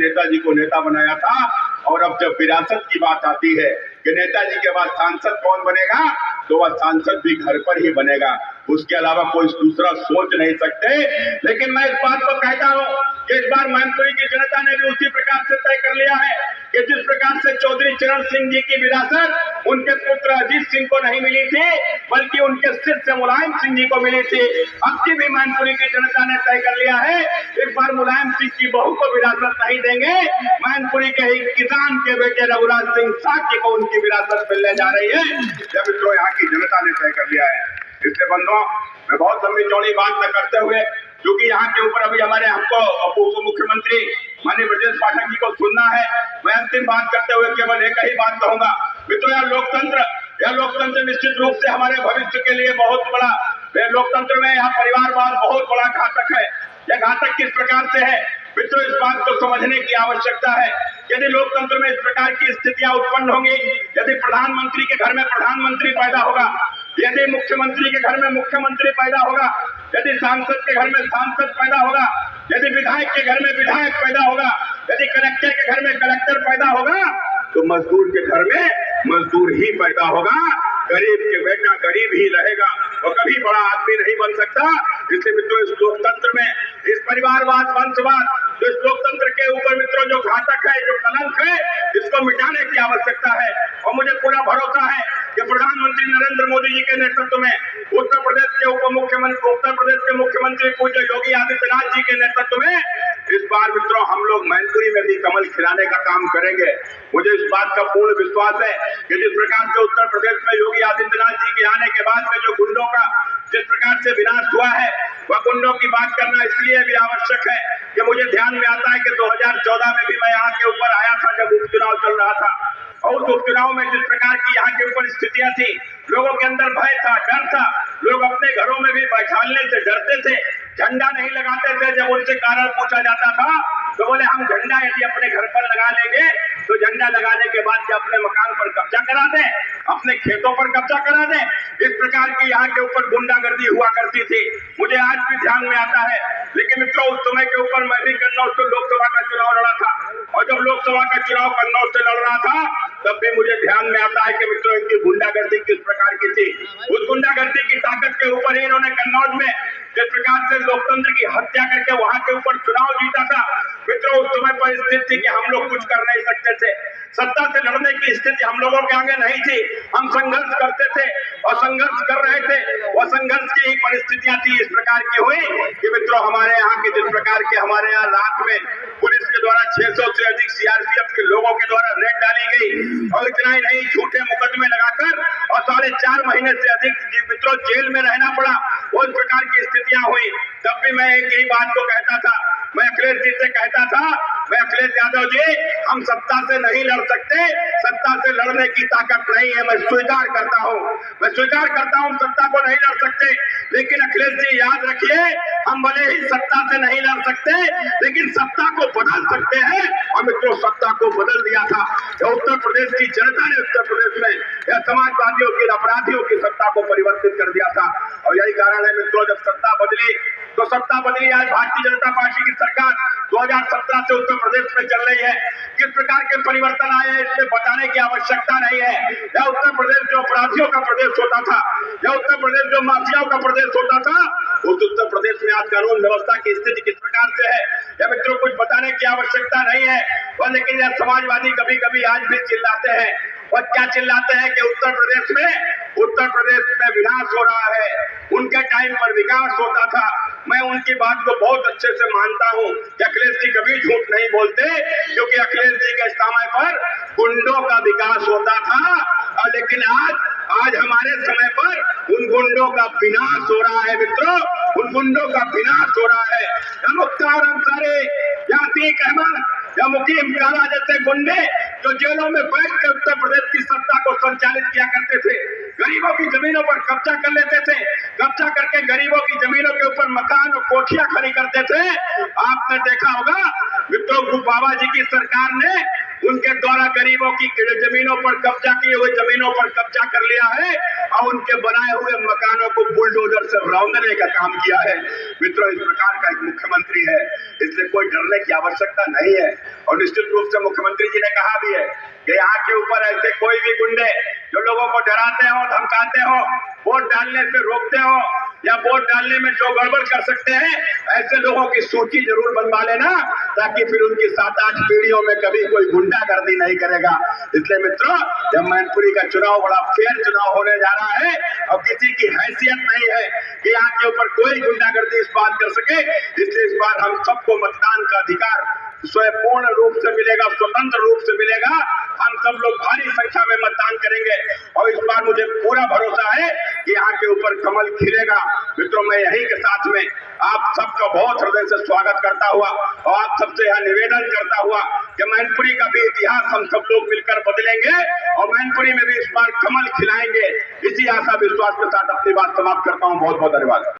नेताजी को नेता बनाया था। और अब जब विरासत की बात आती है कि नेताजी के बाद सांसद कौन बनेगा, तो वह सांसद भी घर पर ही बनेगा, उसके अलावा कोई दूसरा सोच नहीं सकते। लेकिन मैं इस बात को कहता हूं कि इस बार मैनपुरी की जनता ने भी उसी प्रकार से तय कर लिया है कि जिस प्रकार से चौधरी चरण सिंह जी की विरासत उनके पुत्र अजीत सिंह को नहीं मिली थी, बल्कि उनके शिष्य मुलायम सिंह जी को मिली थी, अब की भी मैनपुरी की जनता ने तय कर लिया है इस बार मुलायम सिंह की बहू को विरासत नहीं देंगे, मैनपुरी के ही किसान के बेटे रघुराज सिंह साक्य को उनकी विरासत मिलने जा रही है। जब तो यहाँ की जनता ने तय कर लिया है। इसलिए बंधुओं, मैं बहुत लंबी चौड़ी बात न करते हुए, क्योंकि यहाँ के ऊपर अभी हमारे हमको उप मुख्यमंत्री माननीय ब्रजेश पाठक जी को सुनना है, मैं अंतिम बात करते हुए केवल एक ही बात कहूंगा। मित्रों, यह लोकतंत्र निश्चित रूप से हमारे भविष्य के लिए बहुत बड़ा, लोकतंत्र में यहाँ परिवारवाद बहुत बड़ा घातक है। यह घातक किस प्रकार से है मित्रों, इस बात को समझने की आवश्यकता है। यदि लोकतंत्र में इस प्रकार की स्थितियां उत्पन्न होंगी, यदि प्रधानमंत्री के घर में प्रधानमंत्री पैदा होगा, यदि मुख्यमंत्री के घर में मुख्यमंत्री पैदा होगा, यदि सांसद के घर में सांसद पैदा होगा, यदि विधायक के घर में विधायक पैदा होगा, यदि कलेक्टर के घर में कलेक्टर पैदा होगा, तो मजदूर के घर में मजदूर ही पैदा होगा। गरीब के बेटा गरीब ही रहेगा, वो कभी बड़ा आदमी नहीं बन सकता। इसलिए मित्रों, इस लोकतंत्र में इस परिवारवाद, वंशवाद, इस लोकतंत्र के ऊपर मित्रों जो घातक है, जो कलंक है, इसको मिटाने की आवश्यकता है। और मुझे पूरा भरोसा है कि प्रधानमंत्री नरेंद्र मोदी जी के नेतृत्व में उत्तर प्रदेश के मुख्यमंत्री पूज्य योगी आदित्यनाथ जी के नेतृत्व में इस बार मित्रों हम लोग मैनपुरी में भी कमल खिलाने का काम करेंगे। मुझे इस बात का पूर्ण विश्वास है कि जिस प्रकार से उत्तर प्रदेश में योगी आदित्यनाथ जी के आने के बाद में जो गुंडों का जिस प्रकार से विनाश हुआ है, वह गुंडों की बात करना इसलिए भी आवश्यक है कि मुझे ध्यान में आता है कि 2014 में भी मैं यहाँ के ऊपर आया था जब उपचुनाव चल रहा था, और उस उपचुनाव में जिस प्रकार की यहाँ के ऊपर स्थितियां थी, लोगों के अंदर भय था, डर था, लोग अपने घरों में भी बैठाने से डरते थे, झंडा नहीं लगाते थे। जब उनसे कारण पूछा जाता था तो बोले हम झंडा यदि अपने घर पर लगा लेंगे तो झंडा लगाने के बाद कि अपने मकान पर कब्जा करा दें, अपने खेतों पर कब्जा करा दें। इस प्रकार की यहाँ के ऊपर गुंडागर्दी हुआ करती थी, मुझे आज भी ध्यान में आता है। लेकिन मित्रों, उस समय के ऊपर मैं भी कन्नौज से लोकसभा का चुनाव लड़ा था, और जब लोकसभा का चुनाव कन्नौज से लड़ रहा था तब भी मुझे ध्यान में आता है कि मित्रों इनकी गुंडागर्दी किस प्रकार की थी। उस गुंडागर्दी की ताकत के ऊपर ही इन्होंने कन्नौज में जिस प्रकार से लोकतंत्र की हत्या करके वहां के ऊपर चुनाव जीता था। मित्रों, उस समय पर स्थिति थी कि हम लोग कुछ कर नहीं सकते थे, सत्ता से लड़ने की स्थिति हम लोगों के आगे नहीं थी। हम संघर्ष करते थे और संघर्ष कर रहे थे, और संघर्ष की ही परिस्थितियां थी इस प्रकार की हुई कि मित्रों हमारे यहाँ की जिस प्रकार के हमारे यहाँ रात में पुलिस के द्वारा 600 से अधिक सीआरपीएफ के लोगों के द्वारा रेड डाली गई, और इतना ही नहीं झूठे मुकदमे लगाकर और 4.5 महीने से अधिक मित्रों जेल में रहना पड़ा। उस प्रकार की स्थितियां हुई। तब भी मैं एक ही बात को कहता था, मैं अखिलेश जी से कहता था, मैं अखिलेश यादव जी, हम सत्ता से नहीं लड़ सकते, सत्ता से लड़ने की ताकत नहीं है। मैं स्वीकार करता हूँ सत्ता को नहीं लड़ सकते, लेकिन अखिलेश जी याद रखिए, हम भले ही सत्ता से नहीं लड़ सकते, लेकिन सत्ता को बदल सकते हैं। और मित्रों, सत्ता को बदल दिया था उत्तर प्रदेश की जनता ने। उत्तर प्रदेश में यह समाजवादियों की, अपराधियों की सत्ता को परिवर्तित कर दिया था। और यही कारण है मित्रों, जब सत्ता बदली तो सत्ता बदली। आज भारतीय जनता पार्टी की सरकार 2017 से उत्तर प्रदेश में चल रही है। किस प्रकार के परिवर्तन आए हैं इसमें बताने की आवश्यकता नहीं है। यह उत्तर प्रदेश जो अपराधियों का प्रदेश होता था, यह उत्तर प्रदेश जो माफियाओं का प्रदेश होता था, उस उत्तर प्रदेश में आज कानून व्यवस्था की स्थिति किस प्रकार से है, यह मित्रों कुछ बताने की आवश्यकता नहीं है। और लेकिन यह समाजवादी कभी कभी आज भी चिल्लाते हैं, और क्या चिल्लाते हैं कि उत्तर प्रदेश में विनाश हो रहा है, उनके टाइम पर विकास होता था। मैं उनकी बात को बहुत अच्छे से मानता हूं कि अखिलेश जी कभी झूठ नहीं बोलते, क्योंकि अखिलेश जी के समय पर गुंडों का विकास होता था। लेकिन आज हमारे समय पर उन गुंडों का विनाश हो रहा है मित्रों, उन गुंडों का विनाश हो रहा है। मुख्तार अंसारी, यासीक अहमद या मुकीम काला जैसे गुंडे जो जेलों में बैठ कर उत्तर प्रदेश की सत्ता को संचालित किया करते थे, गरीबों की जमीनों पर कब्जा कर लेते थे, कब्जा करके गरीबों की जमीनों के ऊपर मकान और कोठियां खड़ी करते थे। आपने देखा होगा मित्रों, बाबा जी की सरकार ने उनके द्वारा गरीबों की जमीनों पर कब्जा किए हुए जमीनों पर कब्जा कर लिया है। और उनके बनाए हुए मकानों को बुलडोजर से रौंदने का काम किया है। मित्रों, इस प्रकार का एक मुख्यमंत्री है, इसलिए कोई डरने की आवश्यकता नहीं है। और निश्चित रूप से मुख्यमंत्री जी ने कहा भी है कि यहाँ के ऊपर ऐसे कोई भी गुंडे जो लोगों को डराते हो, धमकाते हो, वोट डालने से रोकते हो या वोट डालने में जो गड़बड़ कर सकते हैं, ऐसे लोगों की सूची जरूर बनवा लेना, ताकि फिर उनकी 7-8 पीढ़ियों में कभी कोई गुंडागर्दी नहीं करेगा। इसलिए मित्रों, जब मैनपुरी का चुनाव बड़ा फेयर चुनाव होने जा रहा है और किसी की हैसियत नहीं है कि यहाँ के ऊपर कोई गुंडागर्दी इस बात कर सके, इसलिए इस बार हम सबको मतदान का अधिकार स्वयंपूर्ण रूप से मिलेगा, स्वतंत्र रूप से मिलेगा। हम सब लोग भारी संख्या में मतदान करेंगे और इस बार मुझे पूरा भरोसा है कि यहाँ के ऊपर कमल खिलेगा। मित्रों, मैं यही के साथ में आप सबका बहुत हृदय से स्वागत करता हुआ और आप सबसे यह निवेदन करता हुआ कि मैनपुरी का भी इतिहास हम सब लोग मिलकर बदलेंगे और मैनपुरी में भी इस बार कमल खिलाएंगे। इसी आशा विश्वास के साथ अपनी बात समाप्त करता हूँ। बहुत बहुत धन्यवाद।